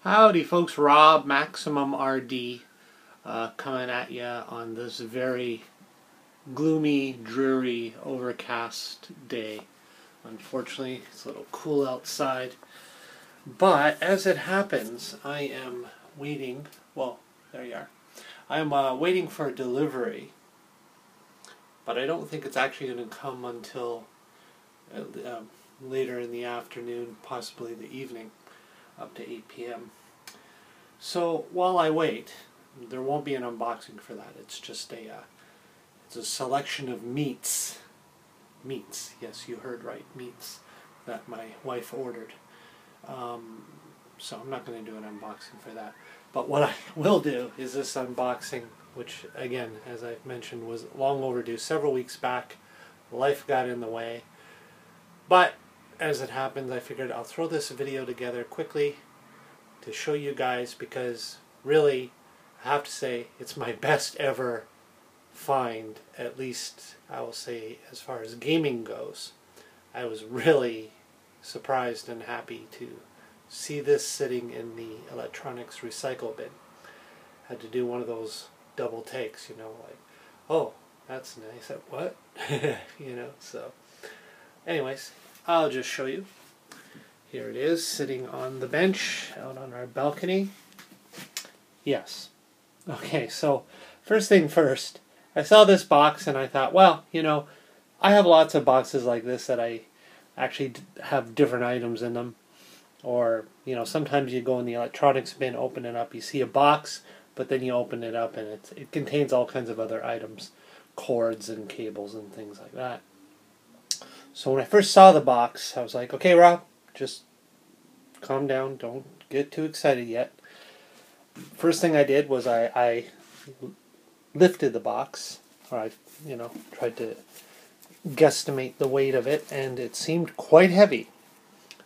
Howdy folks, Rob, MaximumRD, coming at you on this very gloomy, dreary, overcast day. Unfortunately, it's a little cool outside. But as it happens, I am waiting, well, there you are. I am waiting for a delivery, but I don't think it's actually going to come until later in the afternoon, possibly the evening, up to 8 p.m. So while I wait, there won't be an unboxing for that. It's just it's a selection of meats. Meats, yes, you heard right, meats that my wife ordered. So I'm not going to do an unboxing for that. But what I will do is this unboxing, which again, as I mentioned, was long overdue, several weeks back. Life got in the way. But as it happens, I figured I'll throw this video together quickly to show you guys, because really, I have to say, it's my best ever find, at least I will say as far as gaming goes. I was really surprised and happy to see this sitting in the electronics recycle bin. Had to do one of those double takes, you know, like, oh, that's nice, what? You know, so anyways, I'll just show you. Here it is, sitting on the bench out on our balcony. Yes. Okay, so first thing first, I saw this box and I thought, well, you know, I have lots of boxes like this that I actually have different items in them. Or, you know, sometimes you go in the electronics bin, open it up, you see a box, but then you open it up and it contains all kinds of other items, cords and cables and things like that. So when I first saw the box, I was like, okay, Rob, just calm down, don't get too excited yet. First thing I did was I lifted the box, or I, you know, tried to guesstimate the weight of it, and it seemed quite heavy.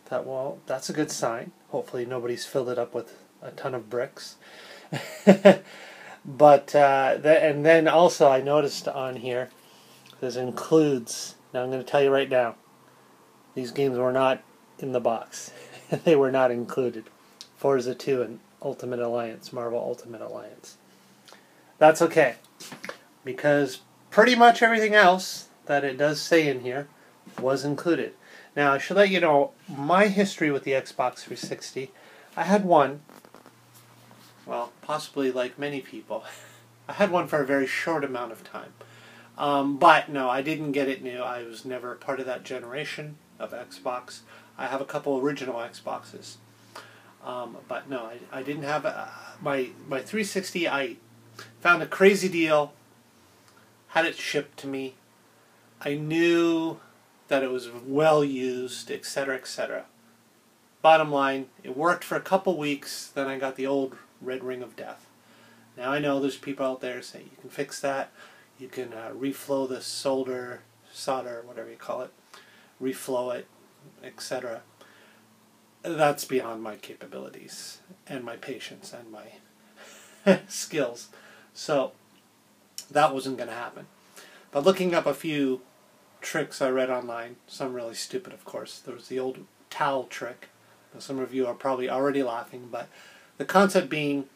Thought, well, that's a good sign. Hopefully nobody's filled it up with a ton of bricks. But and then also I noticed on here, this includes. Now I'm going to tell you right now, these games were not in the box. They were not included. Forza 2 and Ultimate Alliance, Marvel Ultimate Alliance. That's okay, because pretty much everything else that it does say in here was included. Now I should let you know my history with the Xbox 360. I had one, well, possibly like many people, I had one for a very short amount of time. But no, I didn't get it new. I was never part of that generation of Xbox. I have a couple original Xboxes. But no, I didn't have my 360. I found a crazy deal, had it shipped to me. I knew that it was well used, etc., etc. Bottom line, it worked for a couple weeks, then I got the old red ring of death. Now I know there's people out there saying you can fix that. You can reflow the solder, whatever you call it, reflow it, etc. That's beyond my capabilities and my patience and my skills. So that wasn't going to happen. But looking up a few tricks I read online, some really stupid, of course. There was the old towel trick. Now, some of you are probably already laughing, but the concept being,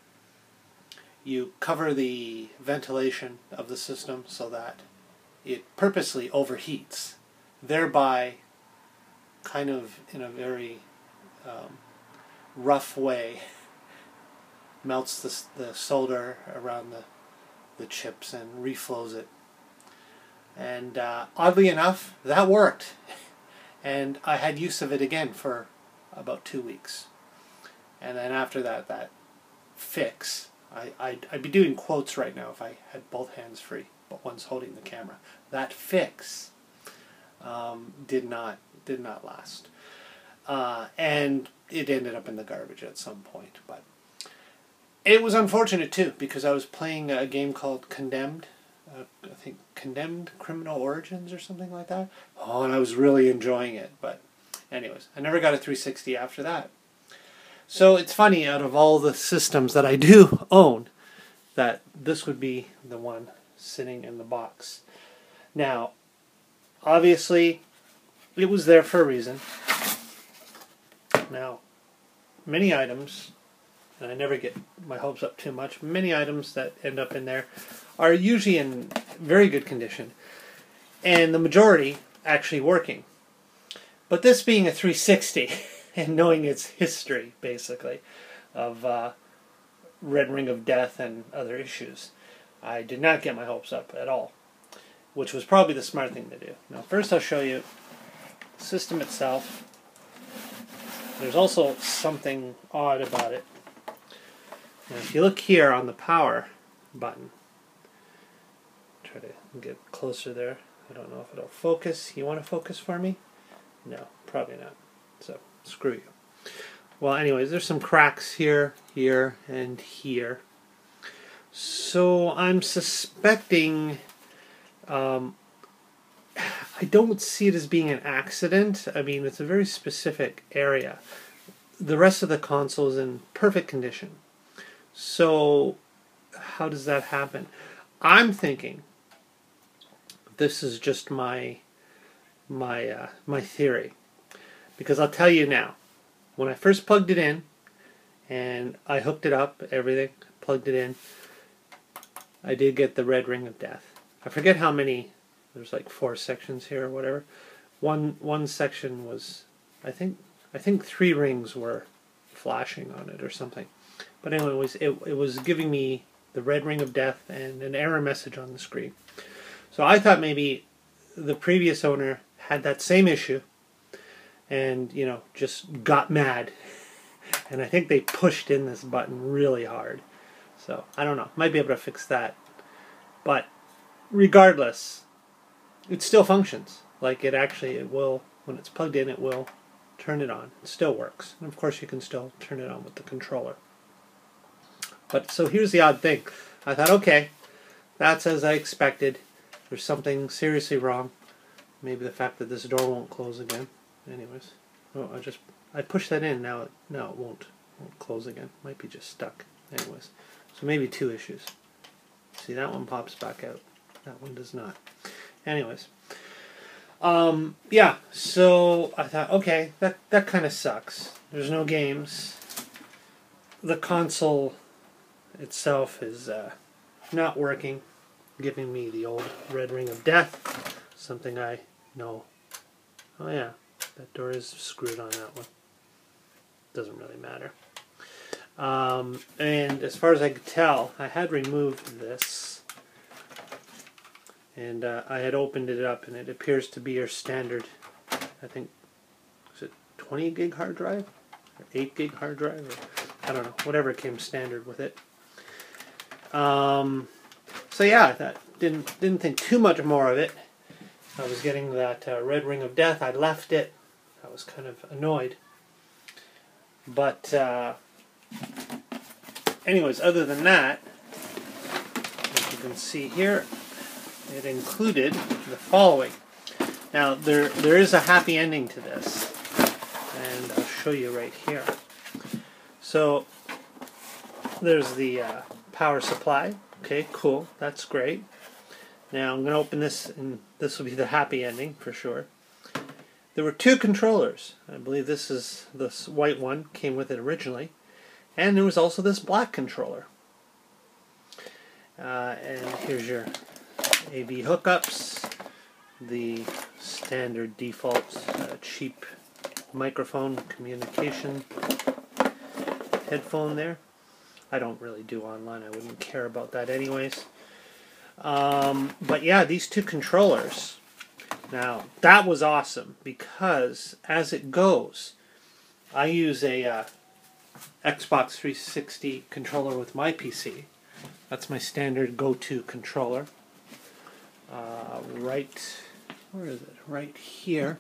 you cover the ventilation of the system so that it purposely overheats, thereby kind of in a very rough way melts the solder around the chips and reflows it. And oddly enough, that worked. And I had use of it again for about 2 weeks. And then after that, that fix, I'd be doing quotes right now if I had both hands free, but one's holding the camera. That fix did not last. And it ended up in the garbage at some point. But it was unfortunate too, because I was playing a game called Condemned. I think Condemned Criminal Origins or something like that. Oh, and I was really enjoying it. But anyways, I never got a 360 after that. So it's funny, out of all the systems that I do own, that this would be the one sitting in the box. Now, obviously, it was there for a reason. Now, many items and I never get my hopes up too much. Many items that end up in there are usually in very good condition, and the majority actually working. But this being a 360 and knowing its history, basically, of Red Ring of Death and other issues, I did not get my hopes up at all, which was probably the smart thing to do. Now, first I'll show you the system itself. There's also something odd about it. Now, if you look here on the power button, try to get closer there. I don't know if it'll focus. You want to focus for me? No, probably not. So, screw you. Well, anyways, there's some cracks here, here, and here. So, I'm suspecting... I don't see it as being an accident. I mean, it's a very specific area. The rest of the console is in perfect condition. So, how does that happen? I'm thinking this is just my theory, because I'll tell you now. When I first plugged it in, and I hooked it up, everything, plugged it in, I did get the Red Ring of Death. I forget how many. There's like 4 sections here or whatever. One section was, I think 3 rings were flashing on it or something. But anyways, it was giving me the Red Ring of Death and an error message on the screen. So I thought maybe the previous owner had that same issue and, you know, just got mad. And I think they pushed in this button really hard. So, I don't know. Might be able to fix that. But regardless, it still functions. Like it will, when it's plugged in, it will turn it on. It still works. And of course you can still turn it on with the controller. But so here's the odd thing. I thought, okay, that's as I expected. There's something seriously wrong. Maybe the fact that this door won't close again. Anyways, oh, I pushed that in. Now it won't close again. Might be just stuck. Anyways, so maybe 2 issues. See, that one pops back out. That one does not. Anyways, yeah, so I thought, okay, that kind of sucks. There's no games. The console itself is not working, giving me the old Red Ring of Death, something I know. Oh yeah, that door is screwed on that one. Doesn't really matter. And as far as I could tell, I had removed this. And I had opened it up, and it appears to be your standard, I think, is it 20 gig hard drive? Or 8 gig hard drive? Or, I don't know, whatever came standard with it. So yeah, I thought, didn't think too much more of it. I was getting that Red Ring of Death. I left it. I was kind of annoyed. But anyways, other than that, as you can see here, it included the following. Now, there is a happy ending to this, and I'll show you right here. So, there's the power supply. Okay, cool. That's great. Now, I'm going to open this, and this will be the happy ending for sure. There were 2 controllers. I believe this white one came with it originally, and there was also this black controller. And here's your AV hookups, the standard default cheap microphone communication headphone there. I don't really do online. I wouldn't care about that anyways. But yeah, these 2 controllers. Now, that was awesome because as it goes, I use a Xbox 360 controller with my PC. That's my standard go-to controller. Where is it? Right here.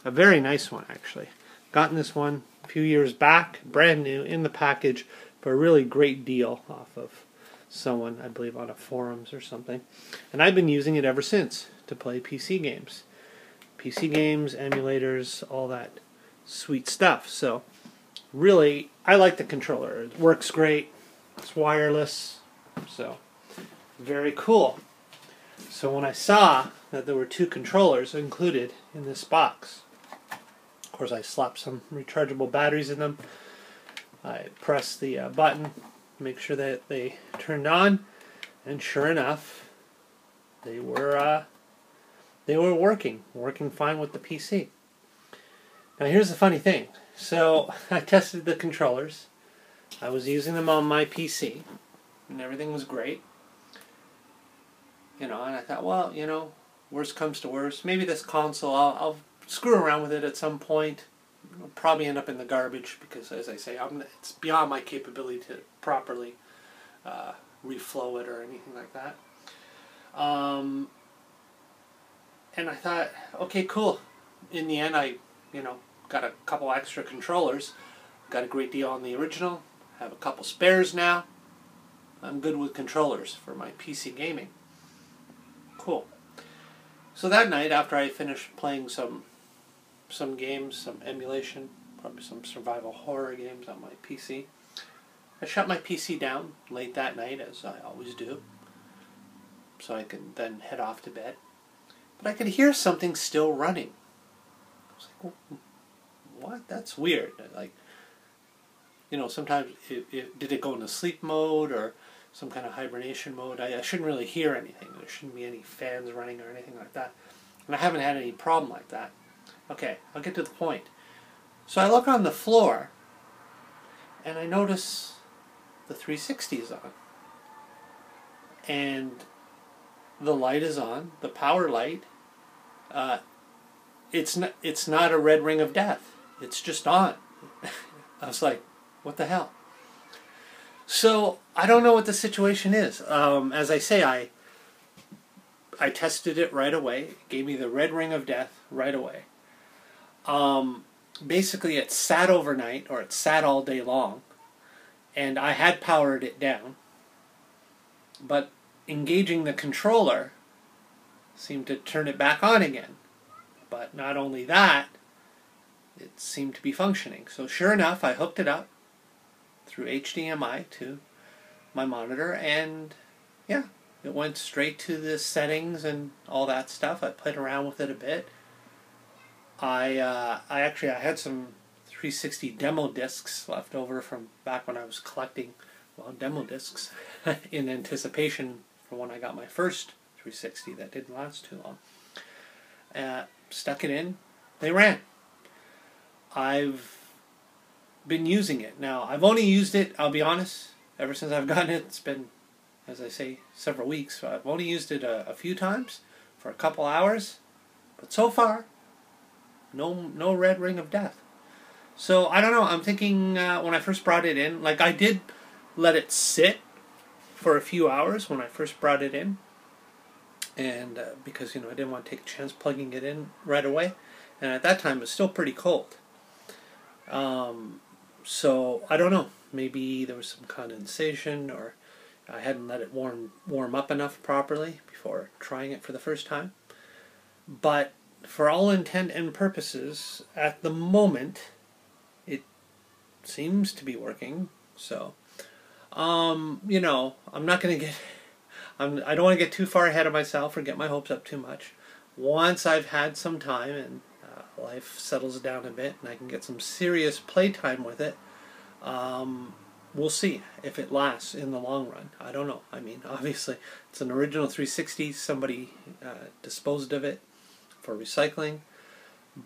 A very nice one, actually. Gotten this one a few years back, brand new, in the package, for a really great deal off of someone, I believe, on a forums or something. And I've been using it ever since to play PC games. PC games, emulators, all that sweet stuff. So, really, I like the controller. It works great. It's wireless. So, very cool. So when I saw that there were 2 controllers included in this box, of course I slapped some rechargeable batteries in them, I pressed the button, make sure that they turned on, and sure enough, they were working fine with the PC. Now here's the funny thing. So I tested the controllers. I was using them on my PC, and everything was great. And I thought, well, worst comes to worst, maybe this console, I'll screw around with it at some point. It'll probably end up in the garbage because, as I say, it's beyond my capability to properly reflow it or anything like that. And I thought, okay, cool. In the end, I, got a couple extra controllers. Got a great deal on the original. Have a couple spares now. I'm good with controllers for my PC gaming. Cool. So that night, after I finished playing some games, some emulation, probably some survival horror games on my PC, I shut my PC down late that night, as I always do, so I could then head off to bed. But I could hear something still running. I was like, well, what? That's weird. Like, sometimes did it go into sleep mode or some kind of hibernation mode? I shouldn't really hear anything. There shouldn't be any fans running or anything like that. And I haven't had any problem like that. Okay, I'll get to the point. So I look on the floor, and I notice the 360 is on. And the light is on, the power light. It's not a red ring of death. It's just on. I was like, what the hell? So I don't know what the situation is. As I say, I tested it right away. It gave me the red ring of death right away. Basically, it sat overnight, or it sat all day long, and I had powered it down. But engaging the controller seemed to turn it back on again. But not only that, it seemed to be functioning. So sure enough, I hooked it up through HDMI to my monitor, and yeah, it went straight to the settings and all that stuff. I played around with it a bit. I had some 360 demo discs left over from back when I was collecting, demo discs in anticipation for when I got my first 360 that didn't last too long. Stuck it in. They ran. I've been using it. Now, I've only used it, I'll be honest, ever since I've gotten it. It's been, as I say, several weeks. So I've only used it a few times for a couple hours. But so far, no red ring of death. So, I don't know. I'm thinking when I first brought it in, like I did let it sit for a few hours when I first brought it in. And because, I didn't want to take a chance plugging it in right away. And at that time, it was still pretty cold. So, I don't know. Maybe there was some condensation, or I hadn't let it warm up enough properly before trying it for the first time. But for all intent and purposes, at the moment, it seems to be working. So, I'm not going to get... I don't want to get too far ahead of myself or get my hopes up too much. Once I've had some time and life settles down a bit and I can get some serious playtime with it, we'll see if it lasts in the long run. I don't know. I mean, obviously, it's an original 360. Somebody disposed of it for recycling.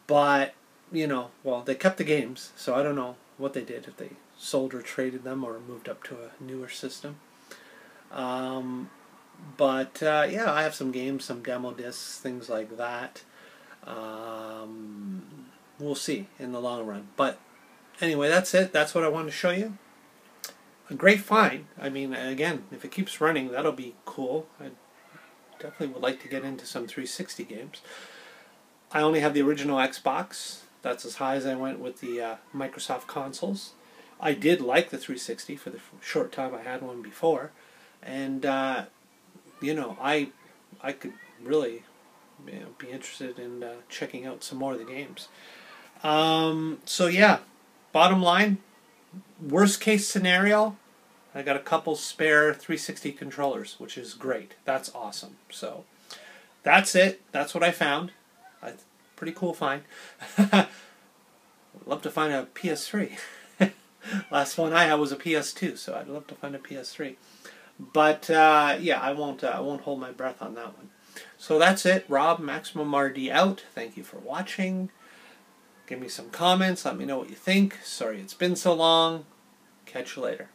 But, they kept the games, so I don't know what they did, if they sold or traded them or moved up to a newer system. But yeah, I have some games, some demo discs, things like that. We'll see in the long run. But anyway, that's it. That's what I wanted to show you. A great find. I mean, again, if it keeps running, that'll be cool. I definitely would like to get into some 360 games. I only have the original Xbox. That's as high as I went with the Microsoft consoles. I did like the 360 for the short time I had one before. And I could really be interested in checking out some more of the games. So yeah, bottom line, worst case scenario, I got a couple spare 360 controllers, which is great. That's awesome. So that's it. That's what I found. Pretty cool find. I'd love to find a PS3. Last one I had was a PS2, so I'd love to find a PS3. But yeah, I won't hold my breath on that one. So that's it. Rob, MaximumRD out. Thank you for watching. Give me some comments. Let me know what you think. Sorry it's been so long. Catch you later.